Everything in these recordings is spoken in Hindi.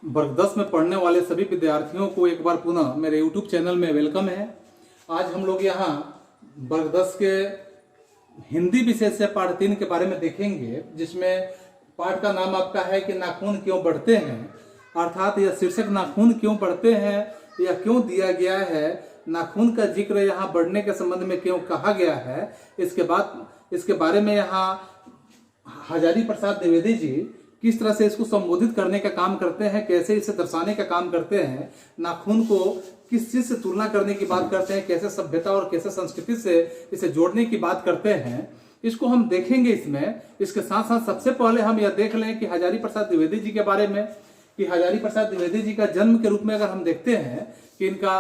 वर्ग 10 में पढ़ने वाले सभी विद्यार्थियों को एक बार पुनः मेरे यूट्यूब चैनल में वेलकम है। आज हम लोग यहाँ वर्ग 10 के हिंदी विषय से पाठ 3 के बारे में देखेंगे, जिसमें पाठ का नाम आपका है कि नाखून क्यों बढ़ते हैं। अर्थात यह शीर्षक नाखून क्यों बढ़ते हैं यह क्यों दिया गया है, नाखून का जिक्र यहाँ बढ़ने के संबंध में क्यों कहा गया है, इसके बारे में यहाँ हजारी प्रसाद द्विवेदी जी किस तरह से इसको संबोधित करने का काम करते हैं, कैसे इसे दर्शाने का काम करते हैं, नाखून को किस चीज से तुलना करने की बात करते हैं, कैसे सभ्यता और कैसे संस्कृति से इसे जोड़ने की बात करते हैं, इसको हम देखेंगे इसमें। इसके साथ साथ सबसे पहले हम यह देख लें कि हजारी प्रसाद द्विवेदी जी के बारे में, कि हजारी प्रसाद द्विवेदी जी का जन्म के रूप में अगर हम देखते हैं कि इनका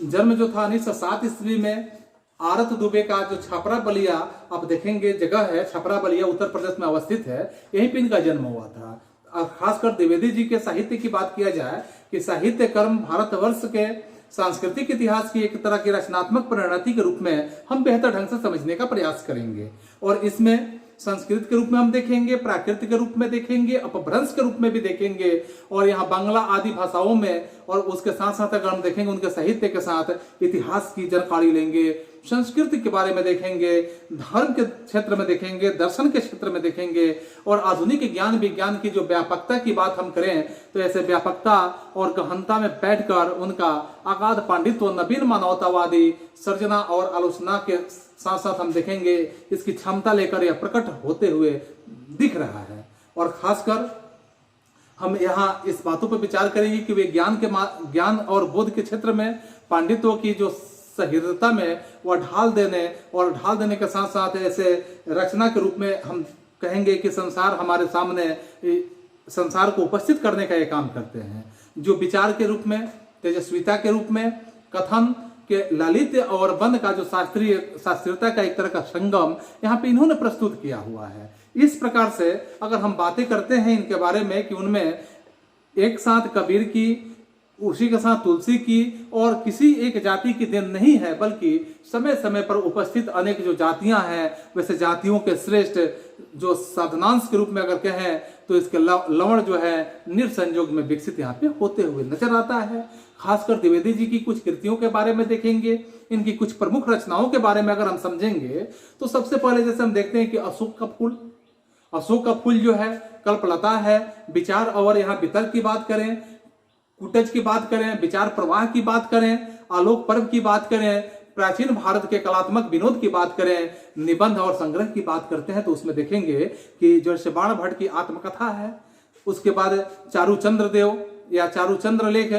जन्म जो था 1907 ईस्वी में आरत दुबे का जो छपरा बलिया आप देखेंगे जगह है, छपरा बलिया उत्तर प्रदेश में अवस्थित है, यहीं पे इनका जन्म हुआ था। खासकर द्विवेदी जी के साहित्य की बात किया जाए कि साहित्य कर्म भारतवर्ष के सांस्कृतिक इतिहास की एक तरह की रचनात्मक परिणति के रूप में हम बेहतर ढंग से समझने का प्रयास करेंगे। और इसमें संस्कृत के रूप में हम देखेंगे, प्राकृत के रूप में देखेंगे, अपभ्रंश के रूप में भी देखेंगे, और यहाँ बांग्ला आदि भाषाओं में, और उसके साथ साथ अगर हम देखेंगे उनके साहित्य के साथ इतिहास की जानकारी लेंगे, संस्कृति के बारे में देखेंगे, धर्म के क्षेत्र में देखेंगे, दर्शन के क्षेत्र में देखेंगे, और आधुनिक ज्ञान विज्ञान की जो व्यापकता की बात हम करें तो ऐसे व्यापकता और गहनता में बैठकर उनका अगाध पांडित्य, नवीन मानवतावादी सर्जना और आलोचना के साथ साथ हम देखेंगे इसकी क्षमता लेकर यह प्रकट होते हुए दिख रहा है। और खासकर हम यहाँ इस बातों पर विचार करेंगे कि वे ज्ञान और बोध के क्षेत्र में पांडित्यों की जो सहृदयता में वह ढाल देने के साथ साथ ऐसे रचना के रूप में हम कहेंगे कि संसार हमारे सामने संसार को उपस्थित करने का ये काम करते हैं। जो विचार के रूप में, तेजस्विता के रूप में, कथन के लालित्य और बंद का जो शास्त्रीयता का एक तरह का संगम यहाँ पे इन्होंने प्रस्तुत किया हुआ है। इस प्रकार से अगर हम बातें करते हैं इनके बारे में कि उनमें एक साथ कबीर की, उसी के साथ तुलसी की, और किसी एक जाति की देन नहीं है, बल्कि समय समय पर उपस्थित अनेक जो जातियां हैं वैसे जातियों के श्रेष्ठ जो साधनांश के रूप में अगर कहें तो इसके लवण जो है निरसंयोग में विकसित यहाँ पे होते हुए नजर आता है। खासकर द्विवेदी जी की कुछ कृतियों के बारे में देखेंगे, इनकी कुछ प्रमुख रचनाओं के बारे में अगर हम समझेंगे तो सबसे पहले जैसे हम देखते हैं कि अशोक का फूल जो है, कल्पलता है, विचार और यहाँ वितर्क की बात करें, कुटज की बात करें, विचार प्रवाह की बात करें, आलोक पर्व की बात करें, प्राचीन भारत के कलात्मक विनोद की बात करें, निबंध और संग्रह की बात करते हैं तो उसमें देखेंगे कि जो बाण भट्ट की आत्मकथा है, उसके बाद चारुचंद्र देव या चारुचंद्र लेख,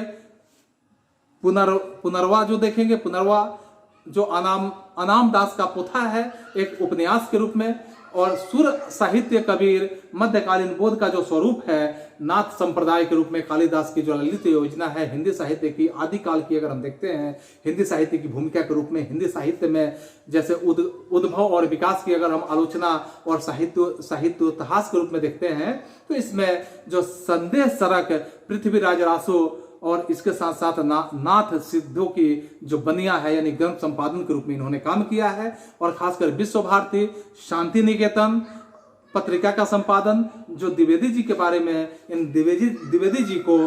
पुनर्वा जो देखेंगे, पुनर्वा जो अनाम दास का पोथा है एक उपन्यास के रूप में, और सुर साहित्य कबीर मध्यकालीन बोध का जो स्वरूप है, नाथ संप्रदाय के रूप में कालिदास की जो ललित योजना है, हिंदी साहित्य की आदिकाल की अगर हम देखते हैं, हिंदी साहित्य की भूमिका के रूप में हिंदी साहित्य में जैसे उद्भव और विकास की अगर हम आलोचना और साहित्य इतिहास के रूप में देखते हैं तो इसमें जो संदेह सरक, पृथ्वीराज रासो और इसके साथ साथ नाथ सिद्धों की जो बनिया है यानी ग्रंथ संपादन के रूप में इन्होंने काम किया है। और खासकर विश्व भारती, शांति निकेतन पत्रिका का संपादन, जो द्विवेदी जी के बारे में, इन द्विवेदी जी को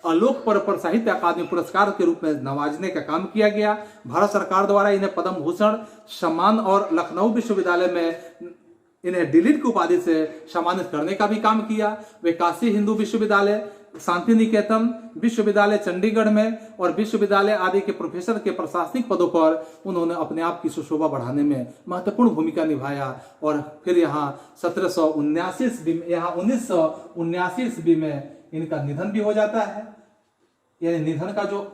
आलोक पर्व पर साहित्य अकादमी पुरस्कार के रूप में नवाजने का काम किया गया। भारत सरकार द्वारा इन्हें पद्म भूषण सम्मान और लखनऊ विश्वविद्यालय में इन्हें डिलीट की उपाधि से सम्मानित करने का भी काम किया। वे काशी हिंदू विश्वविद्यालय, शांति निकेतन विश्वविद्यालय चंडीगढ़ में और विश्वविद्यालय आदि के प्रोफेसर के प्रशासनिक पदों पर उन्होंने अपने आप की सुशोभा बढ़ाने में महत्वपूर्ण भूमिका निभाया। और फिर यहाँ 1979 ईस्वी में इनका निधन भी हो जाता है, यानी निधन का जो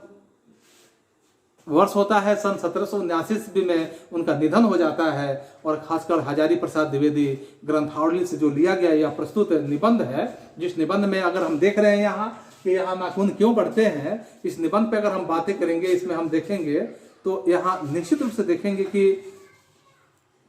वर्ष होता है सन 1779 ईस्वी में उनका निधन हो जाता है। और खासकर हजारी प्रसाद द्विवेदी ग्रंथावली से जो लिया गया यह प्रस्तुत निबंध है, जिस निबंध में अगर हम देख रहे हैं यहाँ कि यहाँ नाखून क्यों बढ़ते हैं, इस निबंध पे अगर हम बातें करेंगे, इसमें हम देखेंगे तो यहाँ निश्चित रूप से देखेंगे कि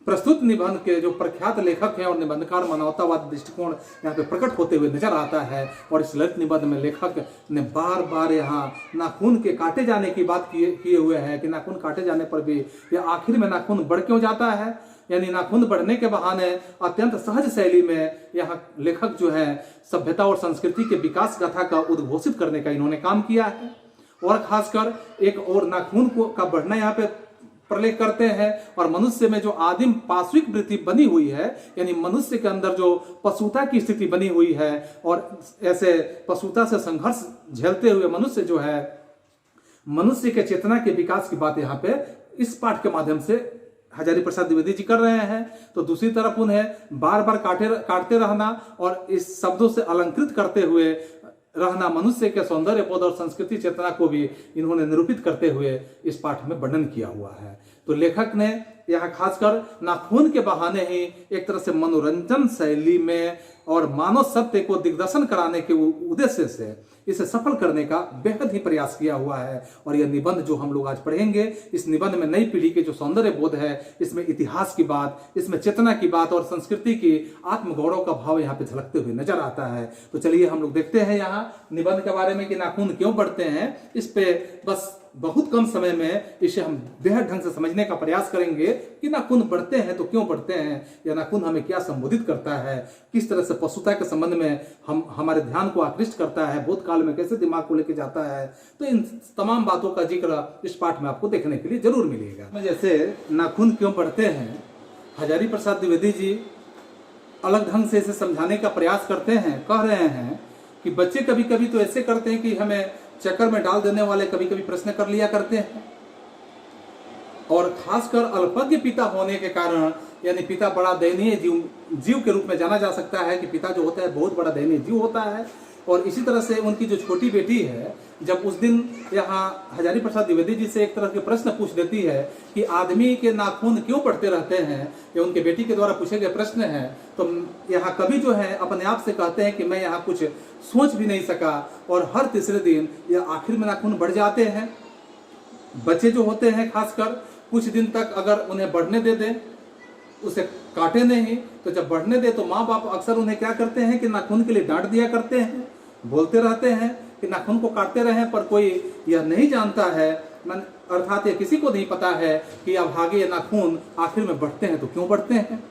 प्रस्तुत निबंध के जो प्रख्यात लेखक हैं और निबंधकार मानवतावाद दृष्टिकोण यहाँ पे प्रकट होते हुए नजर आता है। और इस ललित निबंध में लेखक ने बार बार यहाँ नाखून के काटे जाने की बात किए हुए हैं कि नाखून काटे जाने पर भी यह आखिर में नाखून बढ़ क्यों जाता है। यानी नाखून बढ़ने के बहाने अत्यंत सहज शैली में यहाँ लेखक जो है सभ्यता और संस्कृति के विकास गाथा का उद्घोषित करने का इन्होंने काम किया है। और खासकर एक और नाखून का बढ़ना यहाँ पे प्रलेख करते हैं और मनुष्य में जो आदिम पाश्विक वृत्ति बनी हुई है, यानी मनुष्य के अंदर जो पशुता की स्थिति बनी हुई है और ऐसे पशुता से संघर्ष झेलते हुए मनुष्य जो है, मनुष्य के चेतना के विकास की बात यहाँ पे इस पाठ के माध्यम से हजारी प्रसाद द्विवेदी जी कर रहे हैं। तो दूसरी तरफ उन्हें बार बार काटते रहना और इस शब्दों से अलंकृत करते हुए रहना मनुष्य के सौंदर्य बोध और संस्कृति चेतना को भी इन्होंने निरूपित करते हुए इस पाठ में वर्णन किया हुआ है। तो लेखक ने यहाँ खासकर नाखून के बहाने ही एक तरह से मनोरंजन शैली में और मानव सत्य को दिग्दर्शन कराने के उद्देश्य से इसे सफल करने का बेहद ही प्रयास किया हुआ है। और यह निबंध जो हम लोग आज पढ़ेंगे, इस निबंध में नई पीढ़ी के जो सौंदर्य बोध है, इसमें इतिहास की बात, इसमें चेतना की बात और संस्कृति की आत्मगौरव का भाव यहाँ पे झलकते हुए नजर आता है। तो चलिए हम लोग देखते हैं यहाँ निबंध के बारे में कि नाखून क्यों बढ़ते हैं। इस पे बस बहुत कम समय में इसे हम बेहद ढंग से समझने का प्रयास करेंगे कि नाखून बढ़ते हैं तो क्यों बढ़ते हैं, या नाखून हमें क्या संबोधित करता है, किस तरह से पशुता के संबंध में हमारे ध्यान को आकृष्ट करता है, भूतकाल में कैसे दिमाग को लेकर जाता है। तो इन तमाम बातों का जिक्र इस पाठ में आपको देखने के लिए जरूर मिलेगा। जैसे नाखून क्यों बढ़ते हैं, हजारी प्रसाद द्विवेदी जी अलग ढंग से इसे समझाने का प्रयास करते हैं। कह रहे हैं कि बच्चे कभी कभी तो ऐसे करते हैं कि हमें चक्कर में डाल देने वाले कभी कभी प्रश्न कर लिया करते हैं, और खासकर अल्पज्ञ पिता होने के कारण, यानी पिता बड़ा दयनीय जीव के रूप में जाना जा सकता है कि पिता जो होता है बहुत बड़ा दयनीय जीव होता है। और इसी तरह से उनकी जो छोटी बेटी है, जब उस दिन यहाँ हजारी प्रसाद द्विवेदी जी से एक तरह के प्रश्न पूछ देती है कि आदमी के नाखून क्यों बढ़ते रहते हैं, ये उनके बेटी के द्वारा पूछे गए प्रश्न है, तो यहाँ कवि जो है अपने आप से कहते हैं कि मैं यहाँ कुछ सोच भी नहीं सका, और हर तीसरे दिन या आखिर में नाखून बढ़ जाते हैं। बच्चे जो होते हैं खासकर कुछ दिन तक अगर उन्हें बढ़ने दे दें, उसे काटे नहीं, तो जब बढ़ने दे तो माँ बाप अक्सर उन्हें क्या करते हैं कि नाखून के लिए डांट दिया करते हैं, बोलते रहते हैं कि नाखून को काटते रहें, पर कोई यह नहीं जानता है, अर्थात ये किसी को नहीं पता है कि अब आगे ये नाखून आखिर में बढ़ते हैं तो क्यों बढ़ते हैं।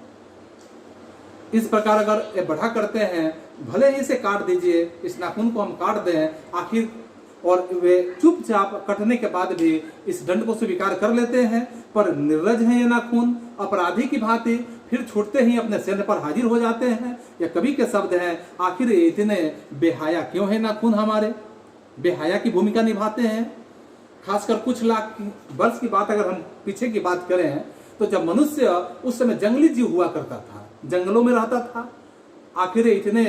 इस प्रकार अगर ये बढ़ा करते हैं, भले ही इसे काट दीजिए, इस नाखून को हम काट दें आखिर, और वे चुपचाप कटने के बाद भी इस दंड को स्वीकार कर लेते हैं, पर निर्लज है ये नाखून, अपराधी की भांति फिर छूटते ही अपने सैन्य पर हाजिर हो जाते हैं। यह कवि के शब्द हैं, आखिर इतने बेहया क्यों है नाखून, हमारे बेहया की भूमिका निभाते हैं। खासकर कुछ लाख वर्ष की बात अगर हम पीछे की बात करें, तो जब मनुष्य उस समय जंगली जीव हुआ करता था, जंगलों में रहता था, आखिर इतने,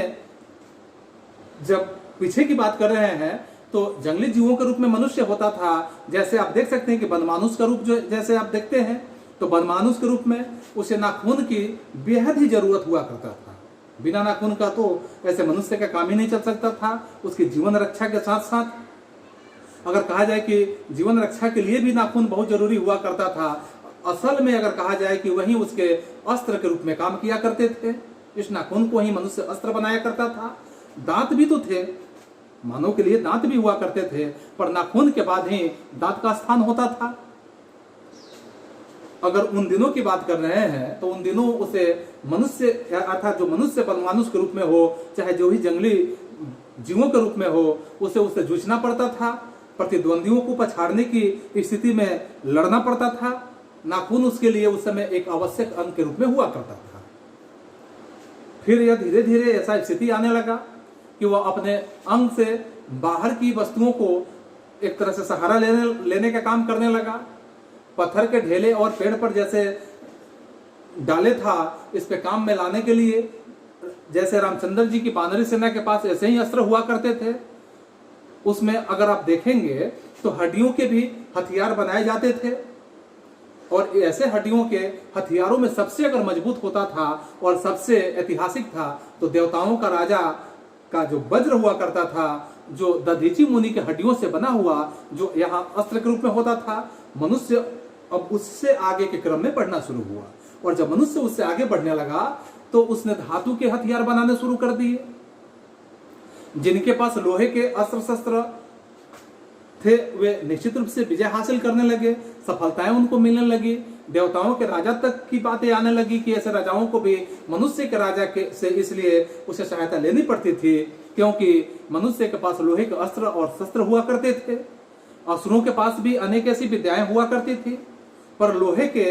जब पीछे की बात कर रहे हैं तो जंगली जीवों के रूप में मनुष्य होता था। जैसे आप देख सकते हैं कि बनमानुष का रूप जो जैसे आप देखते हैं, तो बनमानुष के रूप में उसे नाखून की बेहद ही जरूरत हुआ करता था। बिना नाखून का तो ऐसे मनुष्य का काम ही नहीं चल सकता था। उसकी जीवन रक्षा के साथ साथ अगर कहा जाए कि जीवन रक्षा के लिए भी नाखून बहुत जरूरी हुआ करता था, असल में अगर कहा जाए कि वही उसके अस्त्र के रूप में काम किया करते थे। इस नाखून को ही मनुष्य अस्त्र बनाया करता था। दांत भी तो थे, मानव के लिए दांत भी हुआ करते थे, पर नाखून के बाद ही दांत का स्थान होता था। अगर उन दिनों की बात कर रहे हैं तो उन दिनों उसे मनुष्य अर्थात जो मनुष्य मानुष के रूप में हो, चाहे जो ही जंगली जीवों के रूप में हो, उसे जूझना पड़ता था, प्रतिद्वंदियों को पछाड़ने की स्थिति में लड़ना पड़ता था। नाखून उसके लिए उस समय एक आवश्यक अंग के रूप में हुआ करता था। फिर यह धीरे धीरे ऐसा स्थिति आने लगा कि वह अपने अंग से बाहर की वस्तुओं को एक तरह से सहारा लेने का काम करने लगा। पत्थर के ढेले और पेड़ पर जैसे डाले था, इस पे काम में लाने के लिए, जैसे रामचंद्र जी की बानरी सेना के पास ऐसे ही अस्त्र हुआ करते थे। उसमें अगर आप देखेंगे तो हड्डियों के भी हथियार बनाए जाते थे, और ऐसे हड्डियों के हथियारों में सबसे अगर मजबूत होता था और सबसे ऐतिहासिक था तो देवताओं का राजा का जो वज्र हुआ करता था, जो दधीची मुनि के हड्डियों से बना हुआ, जो यहाँ अस्त्र के रूप में होता था। मनुष्य अब उससे आगे के क्रम में बढ़ना शुरू हुआ, और जब मनुष्य उससे आगे बढ़ने लगा तो उसने धातु के हथियार बनाने शुरू कर दिए। जिनके पास लोहे के अस्त्र शस्त्र थे वे निश्चित रूप से विजय हासिल करने लगे, सफलताएं उनको मिलने लगी। देवताओं के राजा तक की बातें आने लगी कि ऐसे राजाओं को भी मनुष्य के राजा के से इसलिए उसे सहायता लेनी पड़ती थी क्योंकि मनुष्य के पास लोहे के अस्त्र और शस्त्र हुआ करते थे। असुरों के पास भी अनेक ऐसी विद्याएं हुआ करती थी, पर लोहे के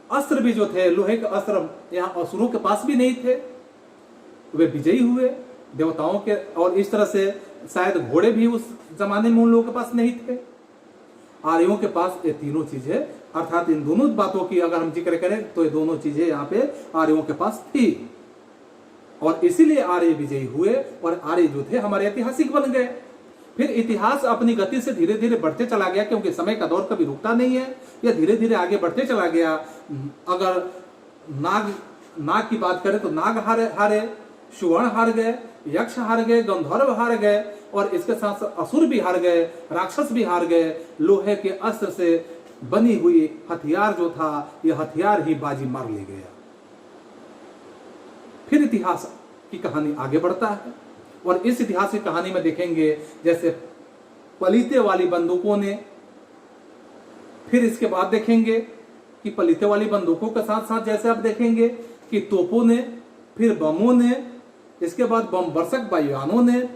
अस्त्र भी जो थे, लोहे के अस्त्र यहाँ असुरों के पास भी नहीं थे। वे विजयी हुए देवताओं के, और इस तरह से शायद घोड़े भी उस जमाने में उन लोगों के पास नहीं थे। आर्यों के पास ये तीनों चीजें, अर्थात इन दोनों बातों की अगर हम जिक्र करें तो ये दोनों चीजें यहाँ पे आर्यों के पास थी, और इसीलिए आर्य विजयी हुए और आर्य जो थे हमारे ऐतिहासिक बन गए। फिर इतिहास अपनी गति से धीरे धीरे बढ़ते चला गया, क्योंकि समय का दौर कभी रुकता नहीं है, यह धीरे धीरे आगे बढ़ते चला गया। अगर नाग की बात करें तो नाग हारे, सुवर्ण हार गए, यक्ष हार गए, गंधर्व हार गए, और इसके साथ साथ असुर भी हार गए, राक्षस भी हार गए। लोहे के अस्त्र से बनी हुई हथियार जो था, यह हथियार ही बाजी मार ले गया। फिर इतिहास की कहानी आगे बढ़ता है, और इस इतिहास की कहानी में देखेंगे जैसे पलीते वाली बंदूकों ने, फिर इसके बाद देखेंगे कि पलीते वाली बंदूकों के साथ साथ जैसे आप देखेंगे कि तोपों ने, फिर बमों ने, इसके बाद बम वर्षक वायुयानों ने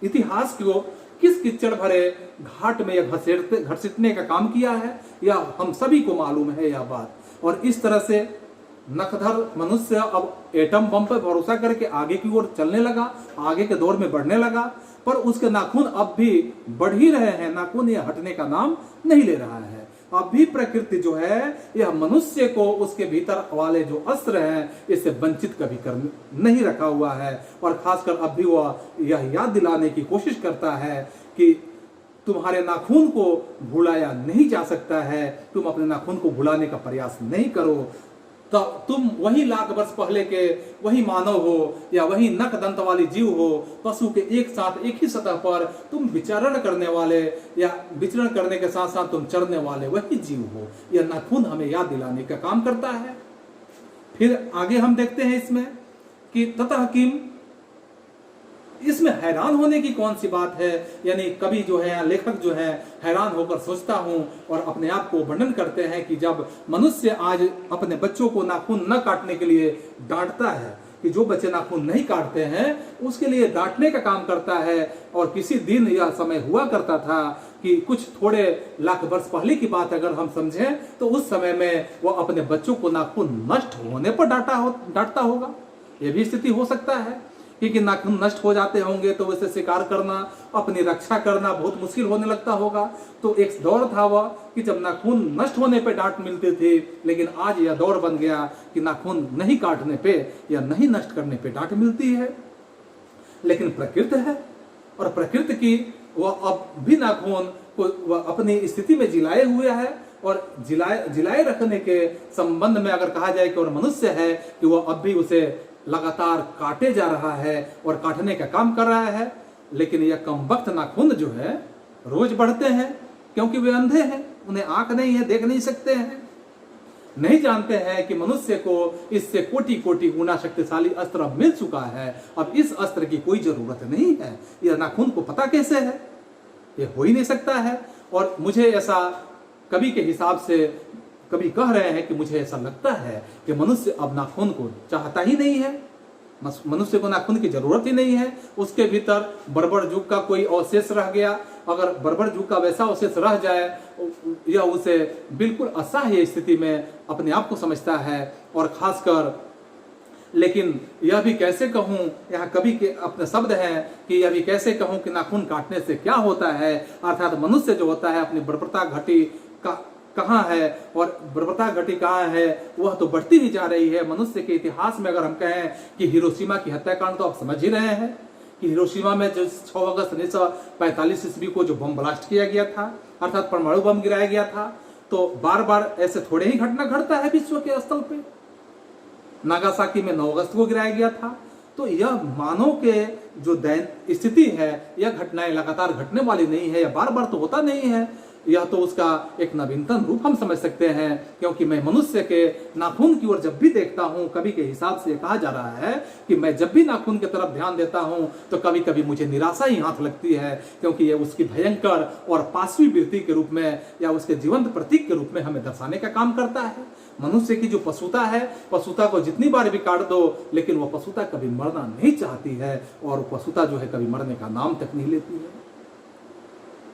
इतिहास को किस कीचड़ भरे घाट में यह घसीटने का काम किया है, यह हम सभी को मालूम है यह बात। और इस तरह से नखधर मनुष्य अब एटम बम पर भरोसा करके आगे की ओर चलने लगा, आगे के दौर में बढ़ने लगा, पर उसके नाखून अब भी बढ़ ही रहे हैं, नाखून यह हटने का नाम नहीं ले रहा है। अब भी प्रकृति जो है यह मनुष्य को उसके भीतर वाले जो अस्त्र हैं इससे वंचित कभी कर नहीं रखा हुआ है, और खासकर अब भी वह यह याद दिलाने की कोशिश करता है कि तुम्हारे नाखून को भुलाया नहीं जा सकता है, तुम अपने नाखून को भुलाने का प्रयास नहीं करो, तो तुम वही लाख वर्ष पहले के वही मानव हो या वही नख दंत वाली जीव हो, पशु के एक साथ एक ही सतह पर तुम विचरण करने वाले, या विचरण करने के साथ साथ तुम चरने वाले वही जीव हो। यह नाखून हमें याद दिलाने का काम करता है। फिर आगे हम देखते हैं इसमें कि ततः किम, इसमें हैरान होने की कौन सी बात है। यानी कवि जो है, लेखक जो है, हैरान होकर सोचता हूं और अपने आप को वर्णन करते हैं कि जब मनुष्य आज अपने बच्चों को नाखून न काटने के लिए डांटता है, कि जो बच्चे नाखून नहीं काटते हैं उसके लिए डांटने का काम करता है। और किसी दिन यह समय हुआ करता था कि कुछ थोड़े लाख वर्ष पहले की बात अगर हम समझें तो उस समय में वह अपने बच्चों को नाखून नष्ट होने पर डांटता होगा। यह भी स्थिति हो सकता है, क्योंकि नाखून नष्ट हो जाते होंगे तो उसे शिकार करना, अपनी रक्षा करना बहुत मुश्किल होने लगता होगा। तो एक दौर था वह कि जब नाखून नष्ट होने पे डांट मिलती थी, लेकिन आज यह दौर बन गया कि नाखून नहीं काटने पे या नहीं नष्ट करने पे डांट मिलती है। लेकिन प्रकृति है, और प्रकृति की वह अब भी नाखून को वह अपनी स्थिति में जिलाए हुए है, और जिलाए रखने के संबंध में अगर कहा जाए कि और मनुष्य है कि वह अब भी उसे लगातार काटे जा रहा है और काटने का काम कर रहा है। लेकिन यह कमबख्त नाखून जो है रोज बढ़ते हैं, क्योंकि वे अंधे हैं, उन्हें आंख नहीं है, देख नहीं सकते हैं, नहीं जानते हैं कि मनुष्य को इससे कोटि कोटि गुना शक्तिशाली अस्त्र अब मिल चुका है। अब इस अस्त्र की कोई जरूरत नहीं है। यह नाखून को पता कैसे है? यह हो ही नहीं सकता है। और मुझे ऐसा कवि के हिसाब से कभी कह रहे हैं कि मुझे ऐसा लगता है कि मनुष्य अब नाखून को चाहता ही नहीं है, मनुष्य को नाखून की जरूरत ही नहीं है। उसके भीतर बर्बर युग का कोई अवशेष रह गया, अगर बर्बर युग का वैसा अवशेष रह जाए या उसे बिल्कुल असह्य स्थिति में अपने आप को समझता है। और खासकर, लेकिन यह भी कैसे कहूँ, यहाँ कवि के अपने शब्द हैं कि यह भी कैसे कहूँ कि नाखून काटने से क्या होता है, अर्थात मनुष्य जो होता है अपनी बर्बरता घटी का कहाँ है, और बर्बरता घटी कहाँ है, वह तो बढ़ती ही जा रही है। मनुष्य के इतिहास में अगर हम कहें कि हिरोशिमा की हत्याकांड तो आप समझ ही रहे हैं कि हिरोशिमा में जो 6 अगस्त 1945 ईस्वी को जो बम ब्लास्ट किया गया था, अर्थात परमाणु बम गिराया गया था, तो बार बार ऐसे थोड़े ही घटना घटता है विश्व के स्थल पे। नागासाकी में 9 अगस्त को गिराया गया था। तो यह मानव के जो दैन स्थिति है, यह घटनाएं लगातार घटने वाली नहीं है, या बार बार तो होता नहीं है। यह तो उसका एक नवीनतम रूप हम समझ सकते हैं, क्योंकि मैं मनुष्य के नाखून की ओर जब भी देखता हूं, कवि के हिसाब से कहा जा रहा है कि मैं जब भी नाखून की तरफ ध्यान देता हूं तो कभी कभी मुझे निराशा ही हाथ लगती है, क्योंकि यह उसकी भयंकर और पाशवी वृत्ति के रूप में या उसके जीवंत प्रतीक के रूप में हमें दर्शाने का काम करता है। मनुष्य की जो पशुता है, पशुता को जितनी बार भी काट दो लेकिन वह पशुता कभी मरना नहीं चाहती है, और पशुता जो है कभी मरने का नाम तक नहीं लेती है।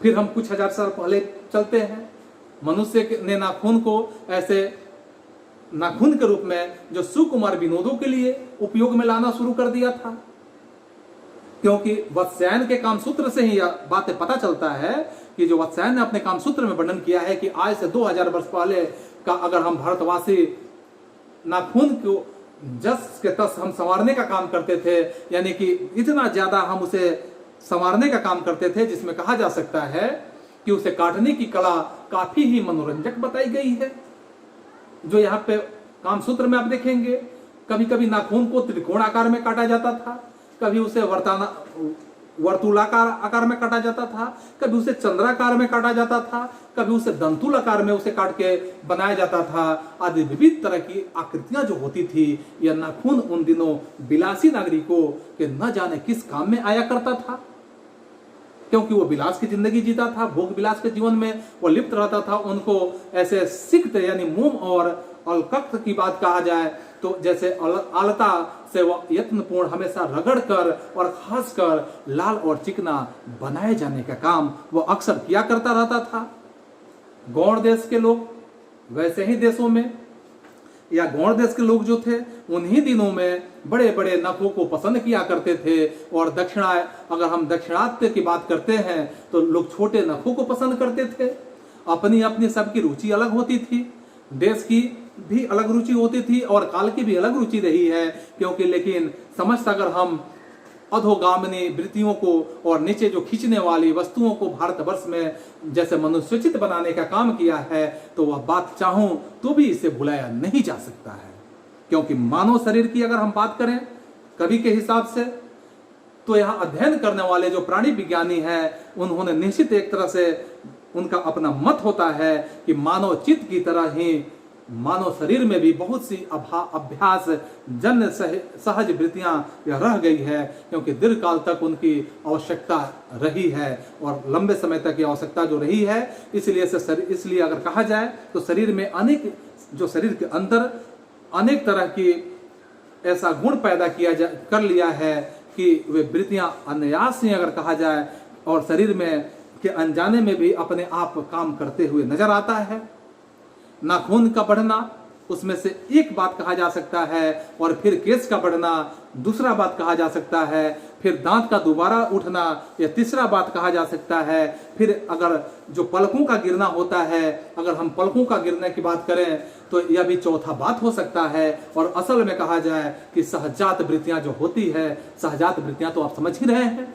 फिर हम कुछ हजार साल पहले चलते हैं। मनुष्य ने नाखून को ऐसे नाखून के रूप में जो सुकुमार विनोदों के लिए उपयोग में लाना शुरू कर दिया था, क्योंकि वत्स्यायन के कामसूत्र से ही यह बातें पता चलता है कि जो वत्स्यायन ने अपने कामसूत्र में वर्णन किया है कि आज से 2000 वर्ष पहले का अगर हम भारतवासी नाखून को जस के तस हम संवारने का काम करते थे, यानी कि इतना ज्यादा हम उसे संवारने का काम करते थे जिसमें कहा जा सकता है कि उसे काटने की कला काफी ही मनोरंजक बताई गई है। जो यहाँ पे कामसूत्र में आप देखेंगे, कभी कभी नाखून को त्रिकोण आकार में काटा जाता था, कभी उसे वर्तुलाकार आकार में काटा जाता था, कभी उसे चंद्राकार में काटा जाता था, कभी उसे दंतुल आकार में उसे काट के बनाया जाता था। आदि विविध तरह की आकृतियां जो होती थी, यह नाखून उन दिनों विलासी नागरिकों के न जाने किस काम में आया करता था, क्योंकि वो विलास की जिंदगी जीता था, भोग विलास के जीवन में वो लिप्त रहता था। उनको ऐसे सिक्त यानी मोम और अलकक्त की बात कहा जाए तो जैसे आलता से वह यत्नपूर्ण हमेशा रगड़ कर और खासकर लाल और चिकना बनाए जाने का काम वह अक्सर किया करता रहता था। गौड़ देश के लोग वैसे ही देशों में या गौड़ देश के लोग जो थे उन्हीं दिनों में बड़े बड़े नखों को पसंद किया करते थे, और अगर हम दक्षिणात्य की बात करते हैं तो लोग छोटे नखों को पसंद करते थे। अपनी अपनी सबकी रुचि अलग होती थी, देश की भी अलग रुचि होती थी और काल की भी अलग रुचि रही है, क्योंकि लेकिन समस्त अगर हम अधोगामिनी वृत्तियों को और नीचे जो खींचने वाली वस्तुओं को भारतवर्ष में जैसे मनुष्योचित बनाने का काम किया है, तो वह बात चाहूं तो भी इसे भुलाया नहीं जा सकता है। क्योंकि मानव शरीर की अगर हम बात करें कवि के हिसाब से, तो यहाँ अध्ययन करने वाले जो प्राणी विज्ञानी हैं उन्होंने निश्चित एक तरह से उनका अपना मत होता है कि मानव चित्त की तरह ही मानव शरीर में भी बहुत सी अभ्यास जन्य सहज वृत्तियां रह गई है, क्योंकि दीर्घ काल तक उनकी आवश्यकता रही है और लंबे समय तक ये आवश्यकता जो रही है, इसलिए अगर कहा जाए तो शरीर में अनेक जो शरीर के अंदर अनेक तरह की ऐसा गुण पैदा कर लिया है कि वे वृत्तियां अनायास ही अगर कहा जाए और शरीर में के अनजाने में भी अपने आप काम करते हुए नजर आता है। नाखून का बढ़ना उसमें से एक बात कहा जा सकता है, और फिर केश का बढ़ना दूसरा बात कहा जा सकता है, फिर दांत का दोबारा उठना यह तीसरा बात कहा जा सकता है, फिर अगर जो पलकों का गिरना होता है, अगर हम पलकों का गिरने की बात करें तो यह भी चौथा बात हो सकता है। और असल में कहा जाए कि सहजात वृत्तियां जो होती है, सहजात वृत्तियां तो आप समझ ही रहे हैं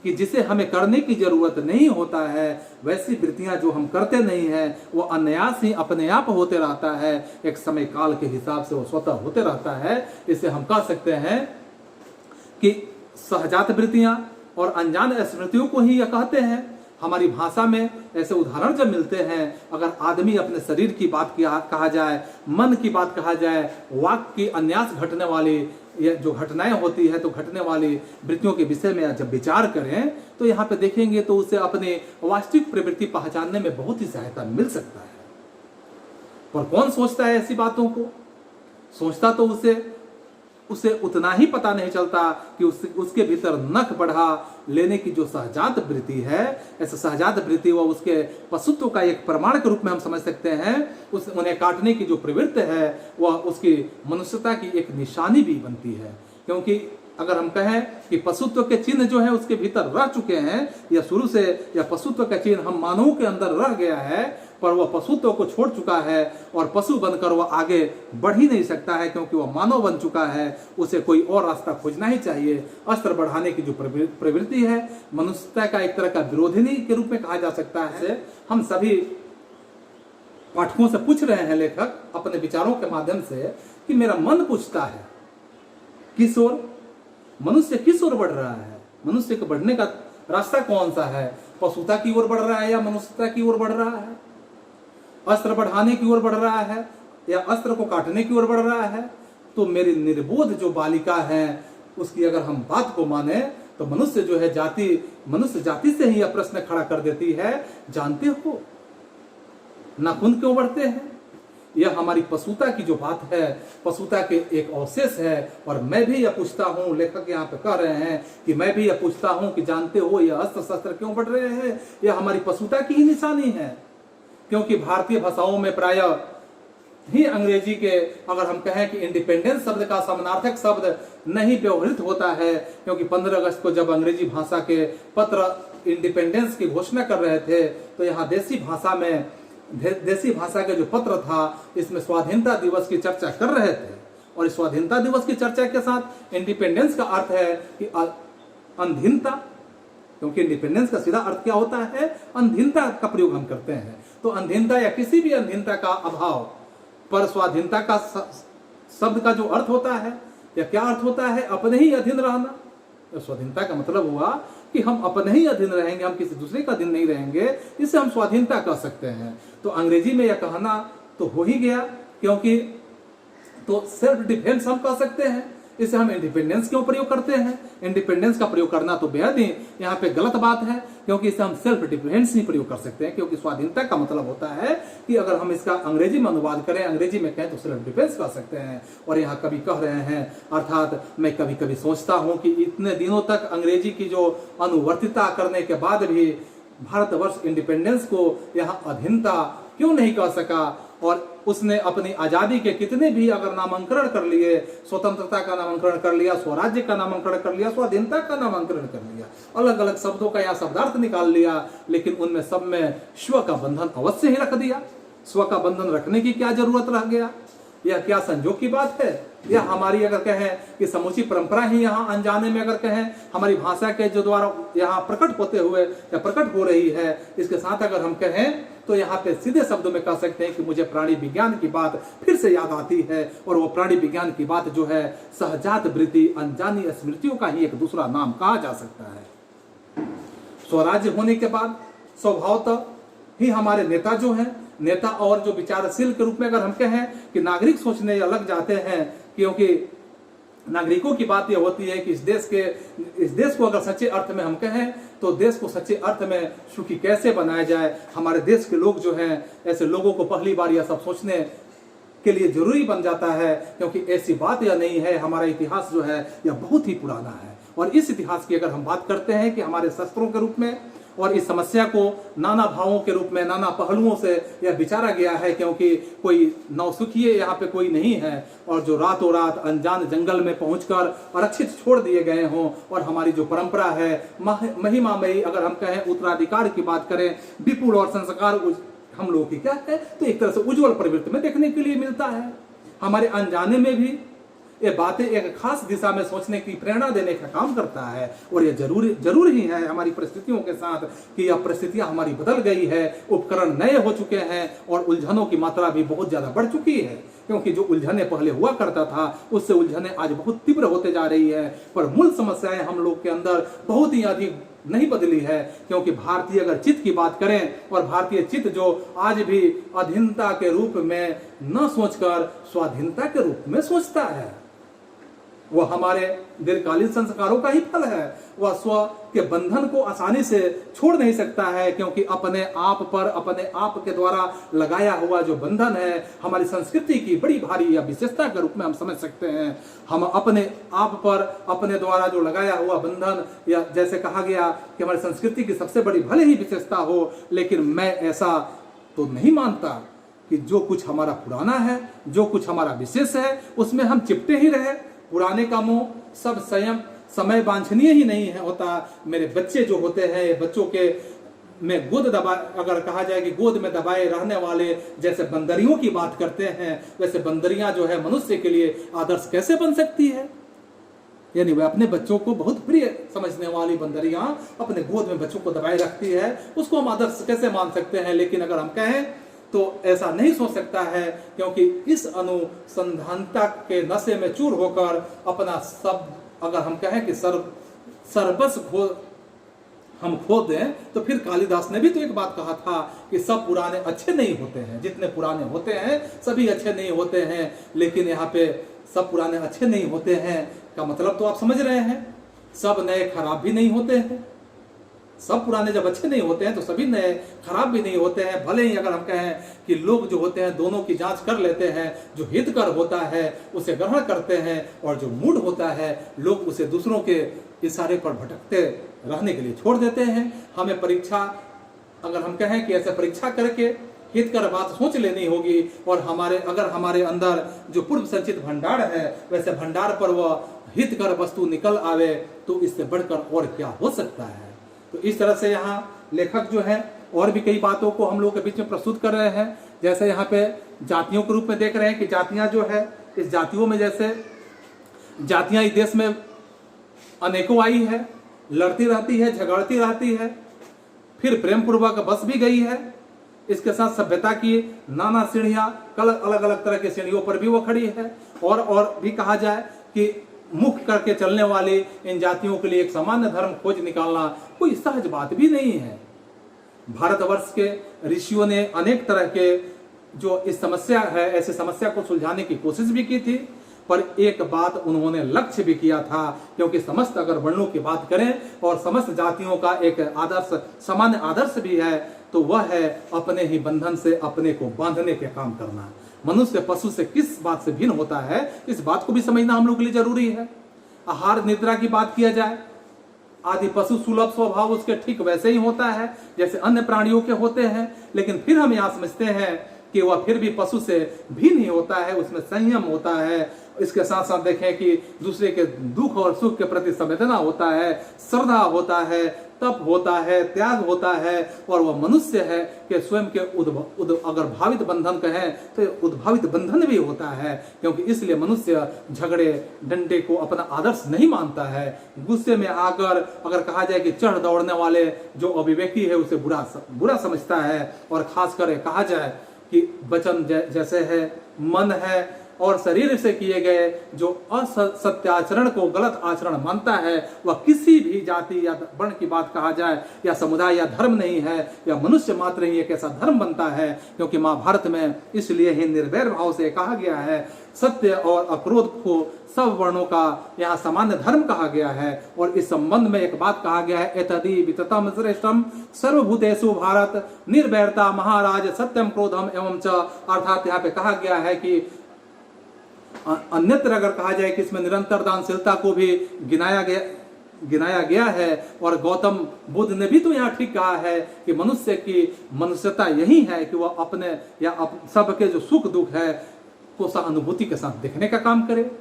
कि जिसे हमें करने की जरूरत नहीं होता है, वैसी वृत्तियां जो हम करते नहीं हैं वो अनायास ही अपने आप होते रहता है, एक समय काल के हिसाब से वो स्वतः होते रहता है। इसे हम कह सकते हैं कि सहजात वृत्तियां और अनजान स्मृतियों को ही यह कहते हैं। हमारी भाषा में ऐसे उदाहरण जब मिलते हैं, अगर आदमी अपने शरीर की बात कहा जाए, मन की बात कहा जाए, वाक की अन्यास घटने वाली ये जो घटनाएं होती है तो घटने वाली वृत्तियों के विषय में जब विचार करें तो यहाँ पे देखेंगे तो उसे अपने वास्तविक प्रवृत्ति पहचानने में बहुत ही सहायता मिल सकता है। पर कौन सोचता है ऐसी बातों को? सोचता तो उसे उतना ही पता नहीं चलता कि उसके भीतर नख बढ़ा लेने की जो सहजात वृत्ति है, ऐसा सहजात वृत्ति वह उसके पशुत्व का एक प्रमाण के रूप में हम समझ सकते हैं। उन्हें काटने की जो प्रवृत्ति है वह उसकी मनुष्यता की एक निशानी भी बनती है, क्योंकि अगर हम कहें कि पशुत्व के चिन्ह जो है उसके भीतर रह चुके हैं, या शुरू से यह पशुत्व का चिन्ह हम मानवों के अंदर रह गया है, पर वह पशुत्व को छोड़ चुका है और पशु बनकर वह आगे बढ़ ही नहीं सकता है, क्योंकि वह मानव बन चुका है। उसे कोई और रास्ता खोजना ही चाहिए। अस्त्र बढ़ाने की जो प्रवृत्ति है मनुष्यता का एक तरह का विरोधिनी के रूप में कहा जा सकता है। हम सभी पाठकों से पूछ रहे हैं लेखक अपने विचारों के माध्यम से कि मेरा मन पूछता है किस ओर, मनुष्य किस ओर बढ़ रहा है, मनुष्य के बढ़ने का रास्ता कौन सा है? पशुता की ओर बढ़ रहा है या मनुष्यता की ओर बढ़ रहा है? अस्त्र बढ़ाने की ओर बढ़ रहा है या अस्त्र को काटने की ओर बढ़ रहा है? तो मेरी निर्बोध जो बालिका है उसकी अगर हम बात को माने तो मनुष्य जो है मनुष्य जाति से ही यह प्रश्न खड़ा कर देती है, जानते हो नाखून क्यों बढ़ते हैं? यह हमारी पशुता की जो बात है, पशुता के एक अवशेष है। और मैं भी यह पूछता हूँ, लेखक यहाँ पे कह रहे हैं कि मैं भी यह पूछता हूँ कि जानते हो यह अस्त्र शस्त्र क्यों बढ़ रहे हैं? यह हमारी पशुता की ही निशानी है। क्योंकि भारतीय भाषाओं में प्रायः ही अंग्रेजी के अगर हम कहें कि इंडिपेंडेंस शब्द का समानार्थक शब्द नहीं व्यवहृत होता है, क्योंकि 15 अगस्त को जब अंग्रेजी भाषा के पत्र इंडिपेंडेंस की घोषणा कर रहे थे तो यहाँ देसी भाषा का जो पत्र था इसमें स्वाधीनता दिवस की चर्चा कर रहे थे। और इस स्वाधीनता दिवस की चर्चा के साथ इंडिपेंडेंस का अर्थ है कि अधीनता, क्योंकि इंडिपेंडेंस का सीधा अर्थ क्या होता है? अधीनता का प्रयोग हम करते हैं। तो अधीनता या किसी भी अधीनता का अभाव पर स्वाधीनता का शब्द का जो अर्थ होता है या क्या अर्थ होता है? अपने ही अधीन रहना। तो स्वाधीनता का मतलब हुआ कि हम अपने ही अधीन रहेंगे, हम किसी दूसरे का अधीन नहीं रहेंगे, इसे हम स्वाधीनता कह सकते हैं। तो अंग्रेजी में यह कहना तो हो ही गया, क्योंकि तो सेल्फ डिफेंस हम कह सकते हैं। इसे हम इंडिपेंडेंस क्यों प्रयोग करते हैं? इंडिपेंडेंस का प्रयोग करना तो बेहद ही यहाँ पे गलत बात है, क्योंकि इसे हम सेल्फ डिफेंस ही प्रयोग कर सकते हैं। क्योंकि स्वाधीनता का मतलब होता है कि अगर हम इसका अंग्रेजी में अनुवाद करें, अंग्रेजी में कहें तो सेल्फ डिफेंस कर सकते हैं। और यहाँ कवि कह रहे हैं, अर्थात मैं कभी कभी सोचता हूँ कि इतने दिनों तक अंग्रेजी की जो अनुवर्तिता करने के बाद भी भारतवर्ष इंडिपेंडेंस को यहाँ अधीनता क्यों नहीं कह सका? और उसने अपनी आजादी के कितने भी अगर नामांकन कर लिए, स्वतंत्रता का नामांकन कर लिया, स्वराज्य का नामांकन कर लिया, स्वाधीनता का नामांकन कर लिया, अलग अलग शब्दों का यहाँ शब्दार्थ निकाल लिया, लेकिन उनमें सब में स्व का बंधन अवश्य ही रख दिया। स्व का बंधन रखने की क्या जरूरत रह गया? यह क्या संजोग की बात है? या हमारी अगर कहें कि समूची परंपरा ही यहाँ अनजाने में अगर कहें हमारी भाषा के जो द्वारा यहाँ प्रकट होते हुए या प्रकट हो रही है, इसके साथ अगर हम कहें तो यहाँ पे सीधे शब्दों में कह सकते हैं कि मुझे प्राणी विज्ञान की बात फिर से याद आती है। और वो प्राणी विज्ञान की बात जो है सहजात वृत्ति, अनजानी स्मृतियों का ही एक दूसरा नाम कहा जा सकता है। स्वराज्य होने के बाद स्वभावतः ही हमारे नेता जो हैं, नेता और जो विचारशील के रूप में अगर हम कहें कि नागरिक सोचने लग जाते हैं, क्योंकि नागरिकों की बात यह होती है कि इस देश को अगर सच्चे अर्थ में हम कहें तो देश को सच्चे अर्थ में सुखी कैसे बनाया जाए। हमारे देश के लोग जो हैं, ऐसे लोगों को पहली बार यह सब सोचने के लिए जरूरी बन जाता है, क्योंकि ऐसी बात यह नहीं है। हमारा इतिहास जो है यह बहुत ही पुराना है। और इस इतिहास की अगर हम बात करते हैं कि हमारे शस्त्रों के रूप में और इस समस्या को नाना भावों के रूप में, नाना पहलुओं से यह विचारा गया है, क्योंकि कोई नौसुखिए यहाँ पे कोई नहीं है और जो रातों रात अनजान जंगल में पहुंचकर आरक्षित छोड़ दिए गए हों। और हमारी जो परंपरा है महिमामयी, अगर हम कहें उत्तराधिकार की बात करें, विपुल और संस्कार हम लोगों की क्या है तो एक तरह से उज्जवल प्रवृत्ति में देखने के लिए मिलता है। हमारे अनजाने में भी ये बातें एक खास दिशा में सोचने की प्रेरणा देने का काम करता है। और ये जरूर ही है हमारी परिस्थितियों के साथ कि यह परिस्थितियां हमारी बदल गई है, उपकरण नए हो चुके हैं और उलझनों की मात्रा भी बहुत ज्यादा बढ़ चुकी है। क्योंकि जो उलझने पहले हुआ करता था उससे उलझने आज बहुत तीव्र होते जा रही है, पर मूल समस्याएं हम लोग के अंदर बहुत ही अधिक नहीं बदली है। क्योंकि भारतीय अगर चित्त की बात करें और भारतीय चित्त जो आज भी अधीनता के रूप में न सोचकर स्वाधीनता के रूप में सोचता है, वह हमारे दीर्घकालीन संस्कारों का ही फल है। वह स्व के बंधन को आसानी से छोड़ नहीं सकता है, क्योंकि अपने आप पर अपने आप के द्वारा लगाया हुआ जो बंधन है हमारी संस्कृति की बड़ी भारी या विशेषता के रूप में हम समझ सकते हैं। हम अपने आप पर अपने द्वारा जो लगाया हुआ बंधन, या जैसे कहा गया कि हमारी संस्कृति की सबसे बड़ी भले ही विशेषता हो, लेकिन मैं ऐसा तो नहीं मानता कि जो कुछ हमारा पुराना है, जो कुछ हमारा विशेष है, उसमें हम चिपटे ही रहे। पुराने कामों सब समय वांछनीय ही नहीं है होता। मेरे बच्चे जो होते हैं, बच्चों के में गोद दबा, अगर कहा जाए कि गोद में दबाए रहने वाले जैसे बंदरियों की बात करते हैं, वैसे बंदरियां जो है मनुष्य के लिए आदर्श कैसे बन सकती है? यानी वह अपने बच्चों को बहुत प्रिय समझने वाली बंदरियां अपने गोद में बच्चों को दबाए रखती है, उसको हम आदर्श कैसे मान सकते हैं? लेकिन अगर हम कहें तो ऐसा नहीं सोच सकता है, क्योंकि इस अनुसंधानता के नशे में चूर होकर अपना सब, अगर हम कहें कि सर्वस्व हम खो दें, तो फिर कालिदास ने भी तो एक बात कहा था कि सब पुराने अच्छे नहीं होते हैं, जितने पुराने होते हैं सभी अच्छे नहीं होते हैं। लेकिन यहाँ पे सब पुराने अच्छे नहीं होते हैं का मतलब तो आप समझ रहे हैं, सब नए खराब भी नहीं होते हैं। सब पुराने जब अच्छे नहीं होते हैं तो सभी नए खराब भी नहीं होते हैं। भले ही अगर हम कहें कि लोग जो होते हैं दोनों की जांच कर लेते हैं, जो हितकर होता है उसे ग्रहण करते हैं, और जो मूढ़ होता है लोग उसे दूसरों के इशारे पर भटकते रहने के लिए छोड़ देते हैं। हमें परीक्षा, अगर हम कहें कि ऐसे परीक्षा करके हितकर बात सोच लेनी होगी, और अगर हमारे अंदर जो पूर्व संचित भंडार है वैसे भंडार पर वह हितकर वस्तु निकल आवे, तो इससे बढ़कर और क्या हो सकता है। तो इस तरह से यहाँ लेखक जो है और भी कई बातों को हम लोग के बीच में प्रस्तुत कर रहे हैं। जैसे यहाँ पे जातियों के रूप में देख रहे हैं कि जातियां जो है, इस जातियों में जैसे जातियां इस देश में अनेकों आई है, लड़ती रहती है, झगड़ती रहती है, फिर प्रेम पूर्वक बस भी गई है। इसके साथ सभ्यता की नाना सीढ़ियां, अलग अलग तरह की सीढ़ियों पर भी वो खड़ी है। और भी कहा जाए कि मुख करके चलने वाली इन जातियों के लिए एक सामान्य धर्म खोज निकालना कोई सहज बात भी नहीं है। भारतवर्ष के ऋषियों ने अनेक तरह के जो इस समस्या है, ऐसी समस्या को सुलझाने की कोशिश भी की थी, पर एक बात उन्होंने लक्ष्य भी किया था, क्योंकि समस्त अगर वर्णों की बात करें और समस्त जातियों का एक आदर्श, सामान्य आदर्श भी है, तो वह है अपने ही बंधन से अपने को बांधने के काम करना। मनुष्य पशु से किस बात से भिन्न होता है, इस बात को भी समझना हम लोग के लिए जरूरी है। आहार निद्रा की बात किया जाए, आदि पशु सुलभ स्वभाव उसके ठीक वैसे ही होता है जैसे अन्य प्राणियों के होते हैं, लेकिन फिर हम यहाँ समझते हैं कि वह फिर भी पशु से भिन्न ही होता है, उसमें संयम होता है। इसके साथ साथ देखें कि दूसरे के दुख और सुख के प्रति संवेदना होता है, श्रद्धा होता है, तप होता है, त्याग होता है, और वह मनुष्य है कि स्वयं के अगर भावित बंधन कहें तो उद्भावित बंधन भी होता है, क्योंकि इसलिए मनुष्य झगड़े डंडे को अपना आदर्श नहीं मानता है। गुस्से में आकर अगर कहा जाए कि चढ़ दौड़ने वाले जो अविवेकी है उसे बुरा समझता है, और खासकर कहा जाए कि वचन जैसे है, मन है और शरीर से किए गए जो असत्य आचरण को गलत आचरण मानता है, वह किसी भी जाति या वर्ण की बात कहा जाए या समुदाय या धर्म नहीं है, या मनुष्य मात्र ही एक ऐसा धर्म बनता है। क्योंकि महाभारत में इसलिए ही निर्वैर भाव से कहा गया है, सत्य और अक्रोध को सब वर्णों का यहाँ सामान्य धर्म कहा गया है। और इस संबंध में एक बात कहा गया है, एतदि विततम श्रेष्ठम सर्वभूतेषु भारत निर्वैरता महाराज सत्यम क्रोधम एवं च, अर्थात यहाँ पे कहा गया है कि अन्यत्र अगर कहा जाए कि इसमें निरंतर दानशीलता को भी गिनाया गया है। और गौतम बुद्ध ने भी तो यहाँ ठीक कहा है कि मनुष्य की मनुष्यता यही है कि वह अपने या सबके जो सुख दुख है को सहानुभूति के साथ देखने का काम करे।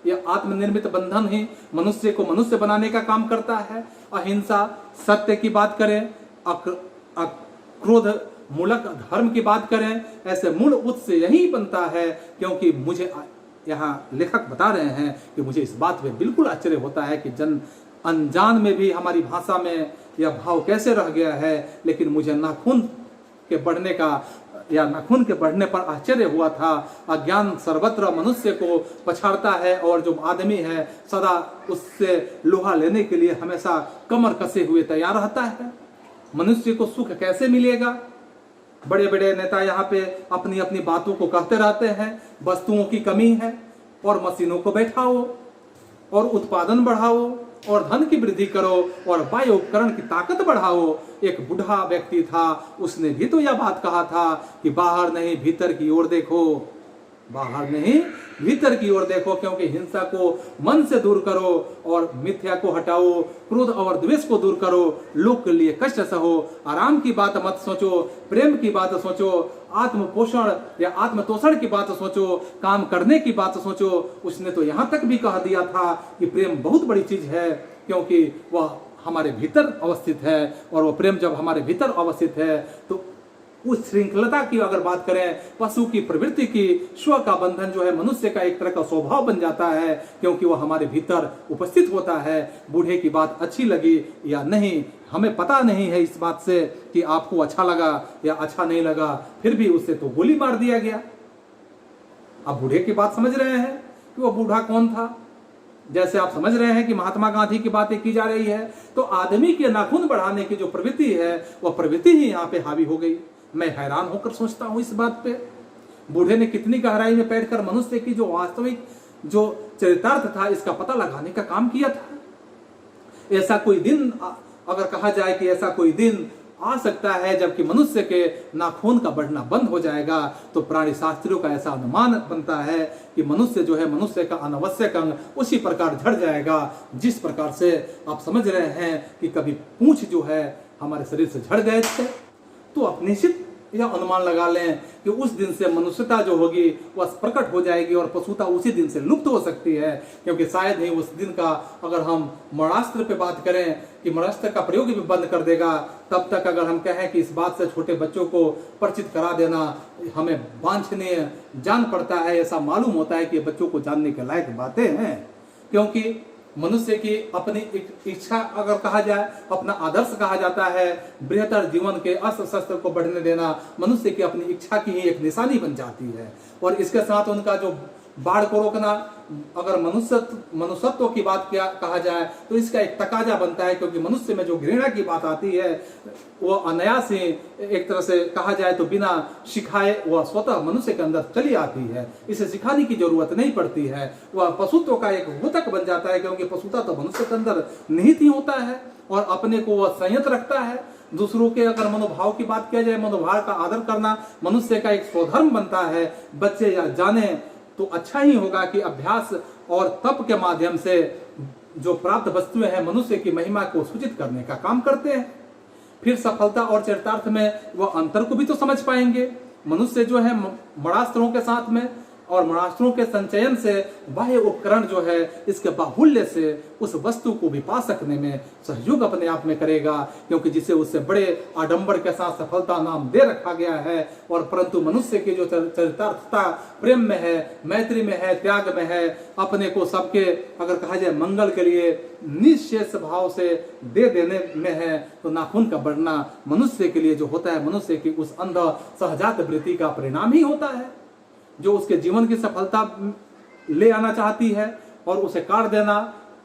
यह आत्मनिर्मित बंधन ही मनुष्य को मनुष्य बनाने का काम करता है। अहिंसा, सत्य की बात करें, क्रोध मूलक धर्म की बात करें, ऐसे मूल उत्स यही बनता है। क्योंकि मुझे यहाँ लेखक बता रहे हैं कि मुझे इस बात में बिल्कुल आश्चर्य होता है कि अनजान में भी हमारी भाषा में यह भाव कैसे रह गया है। लेकिन मुझे नाखून के बढ़ने पर आश्चर्य हुआ था। अज्ञान सर्वत्र मनुष्य को पछाड़ता है, और जो आदमी है सदा उससे लोहा लेने के लिए हमेशा कमर कसे हुए तैयार रहता है। मनुष्य को सुख कैसे मिलेगा? बड़े बड़े नेता यहाँ पे अपनी अपनी बातों को कहते रहते हैं, वस्तुओं की कमी है और मशीनों को बैठाओ और उत्पादन बढ़ाओ और धन की वृद्धि करो और बाह्य उपकरण की ताकत बढ़ाओ। एक बूढ़ा व्यक्ति था, उसने भी तो यह बात कहा था कि बाहर नहीं भीतर की ओर देखो, बाहर नहीं भीतर की ओर देखो, क्योंकि हिंसा को मन से दूर करो और मिथ्या को हटाओ, क्रोध और द्वेष को दूर करो, लोक के लिए कष्ट सहो, आराम की बात मत सोचो, प्रेम की बात सोचो, आत्म पोषण या आत्मतोषण की बात सोचो, काम करने की बात सोचो। उसने तो यहाँ तक भी कह दिया था कि प्रेम बहुत बड़ी चीज है, क्योंकि वह हमारे भीतर अवस्थित है, और वह प्रेम जब हमारे भीतर अवस्थित है तो उस श्रृंखलता की अगर बात करें, पशु की प्रवृत्ति की, स्व का बंधन जो है मनुष्य का एक तरह का स्वभाव बन जाता है, क्योंकि वह हमारे भीतर उपस्थित होता है। बूढ़े की बात अच्छी लगी या नहीं, हमें पता नहीं है इस बात से कि आपको अच्छा लगा या अच्छा नहीं लगा, फिर भी उससे तो गोली मार दिया गया। आप बूढ़े की बात समझ रहे हैं कि वह बूढ़ा कौन था? जैसे आप समझ रहे हैं कि महात्मा गांधी की बातें की जा रही है, तो आदमी के नाखून बढ़ाने की जो प्रवृत्ति है वह प्रवृत्ति ही यहाँ पे हावी हो गई। मैं हैरान होकर सोचता हूँ इस बात पे। बूढ़े ने कितनी गहराई में बैठकर मनुष्य की जो वास्तविक जो चरितार्थ था इसका पता लगाने का काम किया था। ऐसा कोई दिन, अगर कहा जाए कि ऐसा कोई दिन आ सकता है जबकि मनुष्य के नाखून का बढ़ना बंद हो जाएगा, तो प्राणी शास्त्रियों का ऐसा अनुमान बनता है कि मनुष्य जो है, मनुष्य का अनावश्यक अंग उसी प्रकार झड़ जाएगा जिस प्रकार से आप समझ रहे हैं कि कभी पूंछ जो है हमारे शरीर से झड़ गए थे। तो आप निश्चित यह अनुमान लगा लें कि उस दिन से मनुष्यता जो होगी वह प्रकट हो जाएगी और पशुता उसी दिन से लुप्त हो सकती है। क्योंकि शायद ही उस दिन का, अगर हम मरणास्त्र पे बात करें कि मरणास्त्र का प्रयोग भी बंद कर देगा, तब तक अगर हम कहें कि इस बात से छोटे बच्चों को परिचित करा देना हमें वांछनीय जान पड़ता है, ऐसा मालूम होता है कि बच्चों को जानने के लायक बातें हैं। क्योंकि मनुष्य की अपनी इच्छा, अगर कहा जाए अपना आदर्श कहा जाता है, बृहत्तर जीवन के अस्त्र शस्त्र को बढ़ने देना मनुष्य की अपनी इच्छा की ही एक निशानी बन जाती है। और इसके साथ उनका जो बाढ़ को रोकना, अगर मनुष्यत्व की बात कहा जाए तो इसका एक तकाजा बनता है। क्योंकि मनुष्य में जो घृणा की बात आती है वह अनायास ही, एक तरह से कहा जाए तो बिना सिखाए वह स्वतः मनुष्य के अंदर चली आती है। इसे सिखाने की जरूरत नहीं पड़ती है। वह पशुत्व का एक घटक बन जाता है, क्योंकि पशुता तो मनुष्य के अंदर निहित ही होता है और अपने को वह संयत रखता है। दूसरों के अगर मनोभाव की बात किया जाए, मनोभाव का आदर करना मनुष्य का एक स्वधर्म बनता है। बच्चे या जाने तो अच्छा ही होगा कि अभ्यास और तप के माध्यम से जो प्राप्त वस्तुएं हैं मनुष्य की महिमा को सूचित करने का काम करते हैं। फिर सफलता और चरितार्थ में वह अंतर को भी तो समझ पाएंगे। मनुष्य जो है मणास्त्रों के साथ में और मणास्त्रों के संचयन से बाह्य उपकरण जो है इसके बाहुल्य से उस वस्तु को भी पा सकने में सहयोग अपने आप में करेगा। क्योंकि जिसे उससे बड़े आडंबर के साथ सफलता नाम दे रखा गया है, और परंतु मनुष्य की जो चरितार्थता प्रेम में है, मैत्री में है, त्याग में है, अपने को सबके अगर कहा जाए मंगल के लिए निःशेष भाव से दे देने में है, तो नाखून का बढ़ना मनुष्य के लिए जो होता है मनुष्य की उस अंध सहजात वृत्ति का परिणाम ही होता है, जो उसके जीवन की सफलता ले आना चाहती है। और उसे काट देना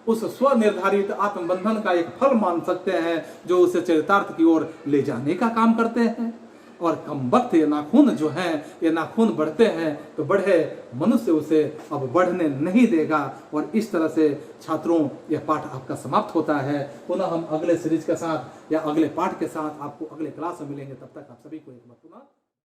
उस स्वनिर्धारित आत्मबंधन का एक फल मान सकते हैं, जो उसे चरितार्थ की ओर ले जाने का काम करते हैं। और कम वक्त ये नाखून जो हैं, ये नाखून बढ़ते हैं तो बढ़े, मनुष्य उसे अब बढ़ने नहीं देगा। और इस तरह से छात्रों यह पाठ आपका समाप्त होता है। पुनः हम अगले सीरीज के साथ या अगले पाठ के साथ आपको अगले क्लास में मिलेंगे। तब तक आप सभी को एक बार पुनः